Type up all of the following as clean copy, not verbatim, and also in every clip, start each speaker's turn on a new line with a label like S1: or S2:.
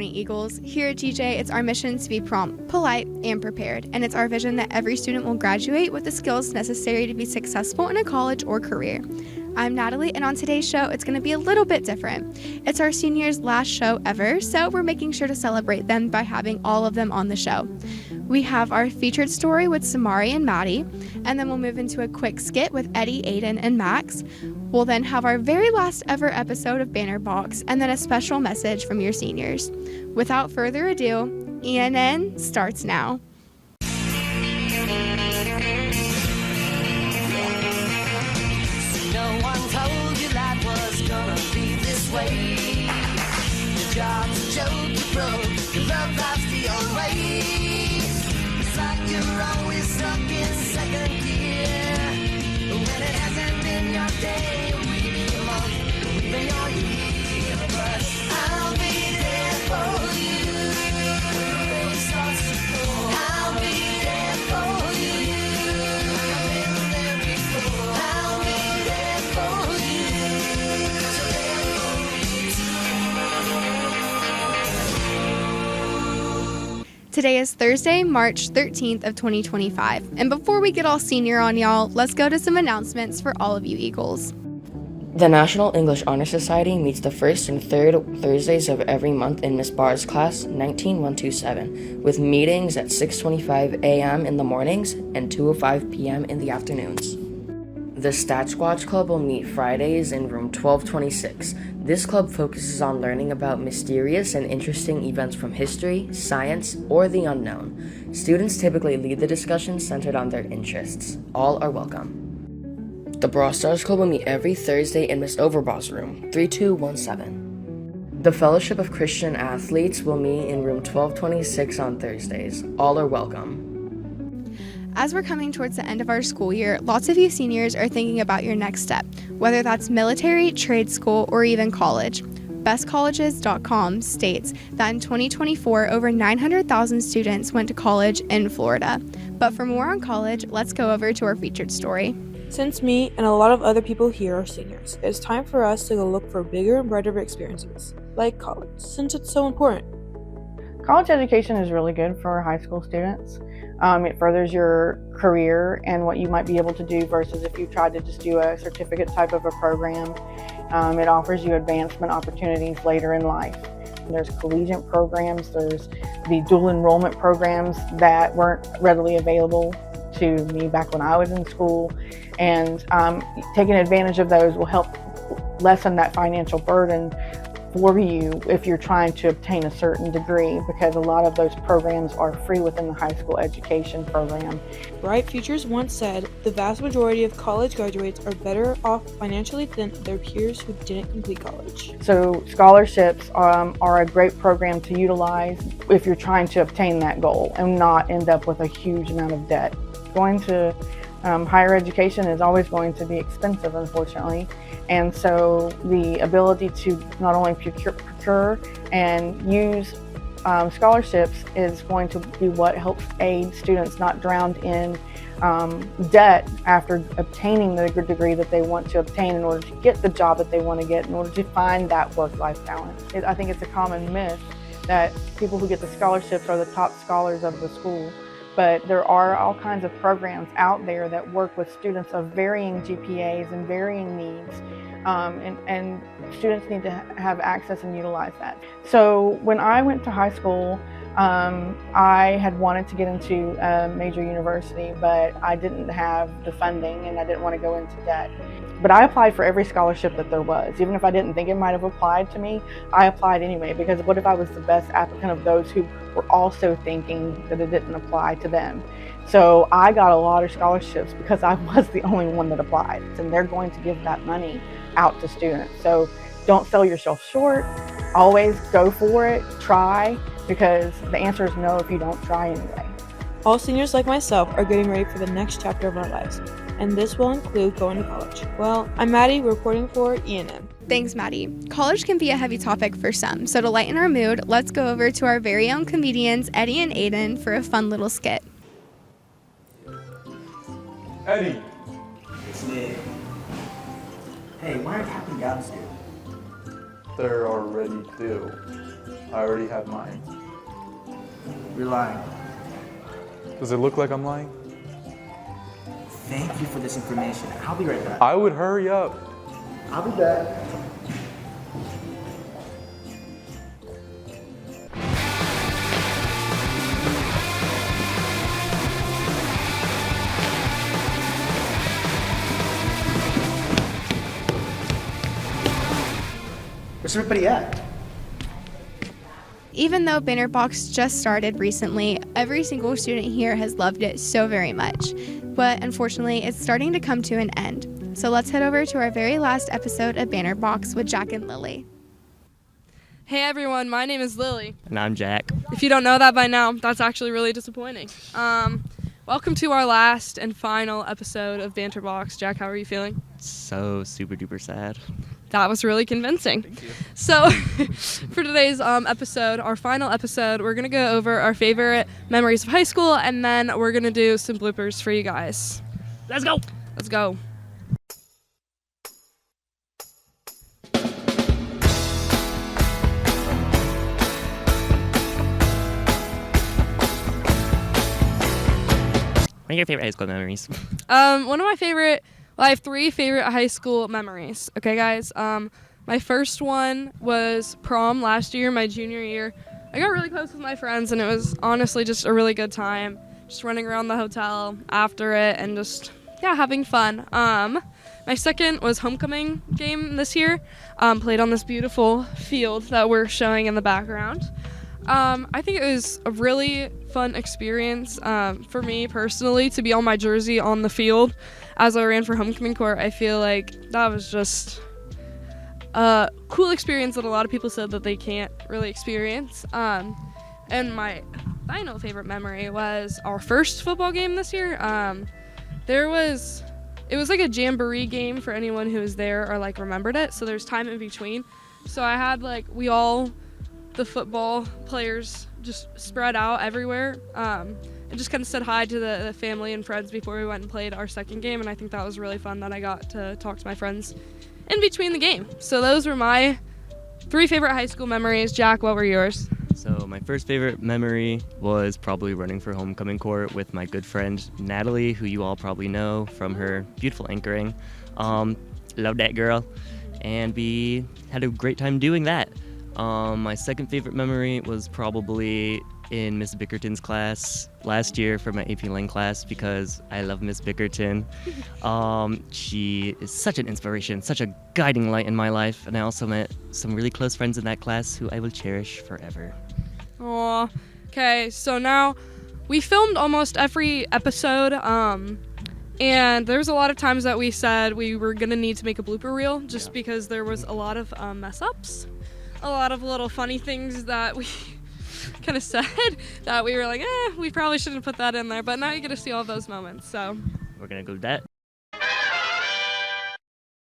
S1: morning, Eagles. Here at GJ, it's our mission to be prompt, polite, and prepared, and it's our vision that every student will graduate with the skills necessary to be successful in a college or career. I'm Natalie, and on today's show, it's going to be a little bit different. It's our seniors' last show ever, so we're making sure to celebrate them by having all of them on the show. We have our featured story with Samari and Maddie, and then we'll move into a quick skit with Eddie, Aiden, and Max. We'll then have our very last ever episode of Banner Box, and then a special message from your seniors. Without further ado, ENN starts now.
S2: No one told you life was gonna be this way. Your job's a joke, you broke, your love life's the old way. It's like you're always stuck in second gear. When it hasn't been your day, or maybe your month, or even your year. But I'll be there for you. When the rain starts to pour, I'll be there for you. I've been there before. I'll be there for you. So there for you.
S1: Today is Thursday, March 13th of 2025. And before we get all senior on y'all, let's go to some announcements for all of you Eagles.
S3: The National English Honor Society meets the first and third Thursdays of every month in Miss Barr's class 19127, with meetings at 6:25 a.m. in the mornings and 2:05 p.m. in the afternoons. The Stat Squatch Club will meet Fridays in room 1226. This club focuses on learning about mysterious and interesting events from history, science, or the unknown. Students typically lead the discussion centered on their interests. All are welcome. The Brawl Stars Club will meet every Thursday in Miss Overbaugh's room, 3217. The Fellowship of Christian Athletes will meet in room 1226 on Thursdays. All are welcome.
S1: As we're coming towards the end of our school year, lots of you seniors are thinking about your next step, whether that's military, trade school, or even college. BestColleges.com states that in 2024, over 900,000 students went to college in Florida. But for more on college, let's go over to our featured story.
S4: Since me and a lot of other people here are seniors, it's time for us to go look for bigger and brighter experiences, like college, since it's so important.
S5: College education is really good for high school students. It furthers your career and what you might be able to do versus if you tried to just do a certificate type of a program. It offers you advancement opportunities later in life. There's collegiate programs, there's the dual enrollment programs that weren't readily available to me back when I was in school, and taking advantage of those will help lessen that financial burden for you if you're trying to obtain a certain degree, because a lot of those programs are free within the high school education program.
S4: Bright Futures once said, the vast majority of college graduates are better off financially than their peers who didn't complete college.
S5: So scholarships are a great program to utilize if you're trying to obtain that goal and not end up with a huge amount of debt. Going to higher education is always going to be expensive, unfortunately. And so the ability to not only procure and use scholarships is going to be what helps aid students not drown in debt after obtaining the degree that they want to obtain in order to get the job that they want to get, in order to find that work-life balance. I think it's a common myth that people who get the scholarships are the top scholars of the school. But there are all kinds of programs out there that work with students of varying GPAs and varying needs, and students need to have access and utilize that. So when I went to high school, I had wanted to get into a major university, but I didn't have the funding and I didn't want to go into debt. But I applied for every scholarship that there was. Even if I didn't think it might have applied to me, I applied anyway, because what if I was the best applicant of those who were also thinking that it didn't apply to them? So I got a lot of scholarships because I was the only one that applied, and they're going to give that money out to students. So don't sell yourself short. Always go for it, try, because the answer is no if you don't try anyway.
S4: All seniors like myself are getting ready for the next chapter of our lives, and this will include going to college. Well, I'm Maddie, reporting for ENN.
S1: Thanks, Maddie. College can be a heavy topic for some, so to lighten our mood, let's go over to our very own comedians, Eddie and Aiden, for a fun little skit.
S6: Eddie.
S7: It's me. Hey, why are Captain Gowns due?
S6: They're already due. I already have mine.
S7: You're lying.
S6: Does it look like I'm lying?
S7: Thank you for this information. I'll be right back.
S6: I would hurry up.
S7: I'll be back. Where's everybody at?
S1: Even though Bannerbox just started recently, every single student here has loved it so very much. But unfortunately, it's starting to come to an end. So let's head over to our very last episode of Bannerbox with Jack and Lily.
S8: Hey everyone, my name is Lily.
S9: And I'm Jack.
S8: If you don't know that by now, that's actually really disappointing. Welcome to our last and final episode of Banterbox. Jack, how are you feeling?
S9: So super duper sad.
S8: That was really convincing.
S9: Thank you.
S8: So, for today's episode, our final episode, we're going to go over our favorite memories of high school, and then we're going to do some bloopers for you guys.
S9: Let's go!
S8: Let's go.
S9: What are your favorite high school memories?
S8: One of my favorite, I have 3 favorite high school memories. Okay, guys. My first one was prom last year, my junior year. I got really close with my friends, and it was honestly just a really good time. Just running around the hotel after it and just, having fun. My second was homecoming game this year. Played on this beautiful field that we're showing in the background. I think it was a really fun experience for me personally to be on my jersey on the field as I ran for homecoming court. I feel like that was just a cool experience that a lot of people said that they can't really experience. And my final favorite memory was our first football game this year. It was like a jamboree game for anyone who was there or like remembered it. So there's time in between. So I had the football players just spread out everywhere. And just kind of said hi to the family and friends before we went and played our second game. And I think that was really fun that I got to talk to my friends in between the game. So those were my 3 favorite high school memories. Jack, what were yours?
S9: So my first favorite memory was probably running for homecoming court with my good friend Natalie, who you all probably know from her beautiful anchoring. Love that girl. And we had a great time doing that. My second favorite memory was probably in Miss Bickerton's class last year for my AP Lang class because I love Miss Bickerton. She is such an inspiration, such a guiding light in my life, and I also met some really close friends in that class who I will cherish forever.
S8: Aw. Okay, so now we filmed almost every episode, and there was a lot of times that we said we were gonna need to make a blooper reel just because there was a lot of mess ups, a lot of little funny things that we kind of said that we were like, we probably shouldn't put that in there, but now you get to see all those moments, so.
S9: We're gonna go with that.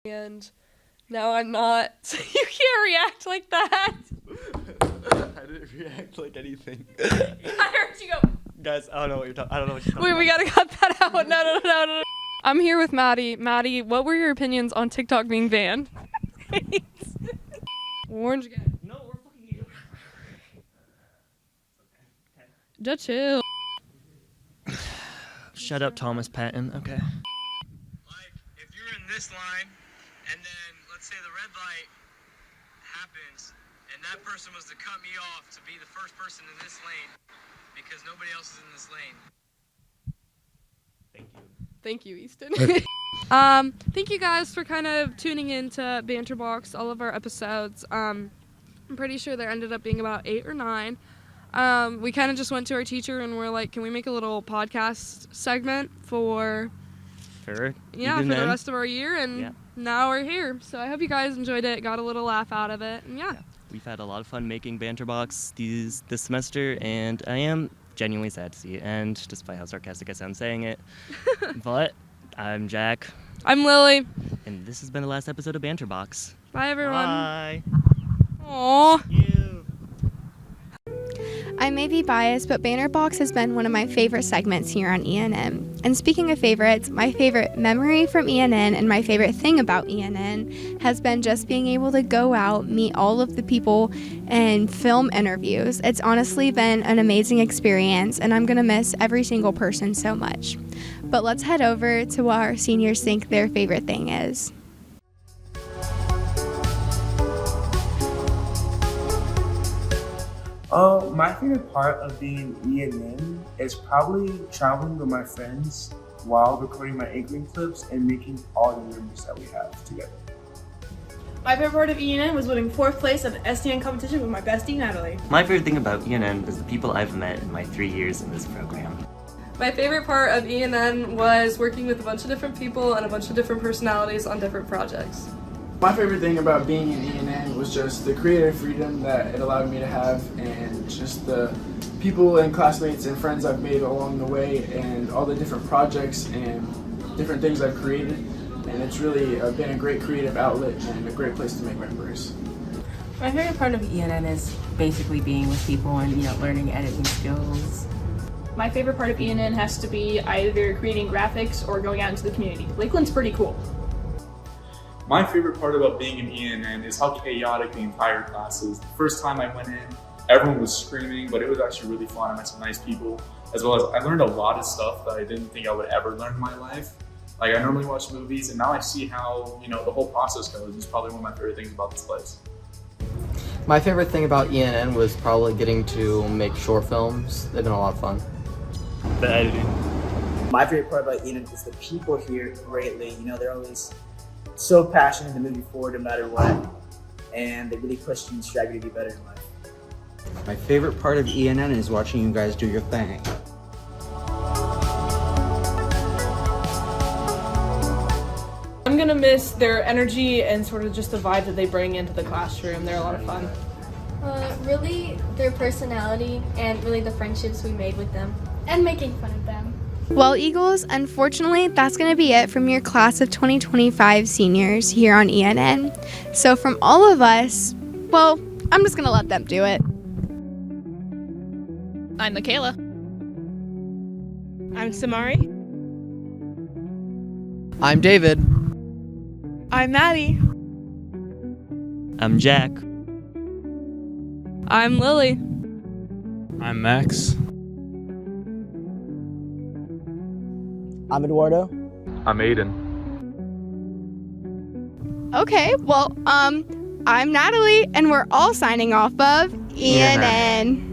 S8: And now I'm not, so you can't react like that.
S9: I didn't react like anything.
S8: I heard you go.
S9: Guys, I don't know what you're talking about.
S8: Wait, we gotta cut that out. No. I'm here with Maddie. Maddie, what were your opinions on TikTok being banned? Orange again.
S9: No, we're fucking you.
S8: Just chill.
S9: Shut up, Thomas Patton. Okay.
S10: Like, if you're in this line, and then, let's say the red light happens, and that person was to cut me off to be the first person in this lane, because nobody else is in this lane.
S8: Thank you, Easton. Thank you guys for kind of tuning in to Banterbox, all of our episodes. I'm pretty sure there ended up being about 8 or 9. We kind of just went to our teacher and we're like, can we make a little podcast segment for the rest of our year? And now we're here. So I hope you guys enjoyed it, got a little laugh out of it, and
S9: We've had a lot of fun making Banterbox this semester, and I am genuinely sad to see it end, despite how sarcastic I sound saying it. But I'm Jack.
S8: I'm Lily.
S9: And this has been the last episode of Banterbox.
S8: Bye, everyone.
S9: Bye.
S8: Aww.
S1: I may be biased, but Bannerbox has been one of my favorite segments here on ENM. And speaking of favorites, my favorite memory from ENN and my favorite thing about ENN has been just being able to go out, meet all of the people, and film interviews. It's honestly been an amazing experience, and I'm going to miss every single person so much. But let's head over to what our seniors think their favorite thing is.
S11: My favorite part of being ENN is probably traveling with my friends while recording my anchoring clips and making all the memories that we have together.
S4: My favorite part of ENN was winning 4th place at the SDN competition with my bestie, Natalie.
S9: My favorite thing about ENN is the people I've met in my 3 years in this program.
S8: My favorite part of ENN was working with a bunch of different people and a bunch of different personalities on different projects.
S12: My favorite thing about being in ENN was just the creative freedom that it allowed me to have, and just the people and classmates and friends I've made along the way, and all the different projects and different things I've created. And it's really been a great creative outlet and a great place to make memories.
S13: My favorite part of ENN is basically being with people and learning editing skills.
S14: My favorite part of ENN has to be either creating graphics or going out into the community. Lakeland's pretty cool.
S6: My favorite part about being in ENN is how chaotic the entire class is. The first time I went in, everyone was screaming, but it was actually really fun. I met some nice people, as well as I learned a lot of stuff that I didn't think I would ever learn in my life. Like, I normally watch movies, and now I see how, the whole process goes. It's probably one of my favorite things about this place.
S15: My favorite thing about ENN was probably getting to make short films. They've been a lot of fun.
S9: The editing.
S7: My favorite part about ENN is the people here greatly. They're always so passionate to move you forward no matter what, and they really push you and strive you to be better in life.
S16: My favorite part of ENN is watching you guys do your thing.
S4: I'm gonna miss their energy and sort of just the vibe that they bring into the classroom. They're a lot of fun.
S17: Really their personality and really the friendships we made with them and making fun of them.
S1: Well, Eagles, unfortunately, that's going to be it from your class of 2025 seniors here on ENN. So from all of us, well, I'm just going to let them do it.
S18: I'm Michaela.
S4: I'm Samari.
S15: I'm David.
S4: I'm Maddie.
S9: I'm Jack.
S8: I'm Lily.
S6: I'm Max.
S7: I'm Eduardo.
S6: I'm Aiden.
S1: Okay, well, I'm Natalie, and we're all signing off of ENN.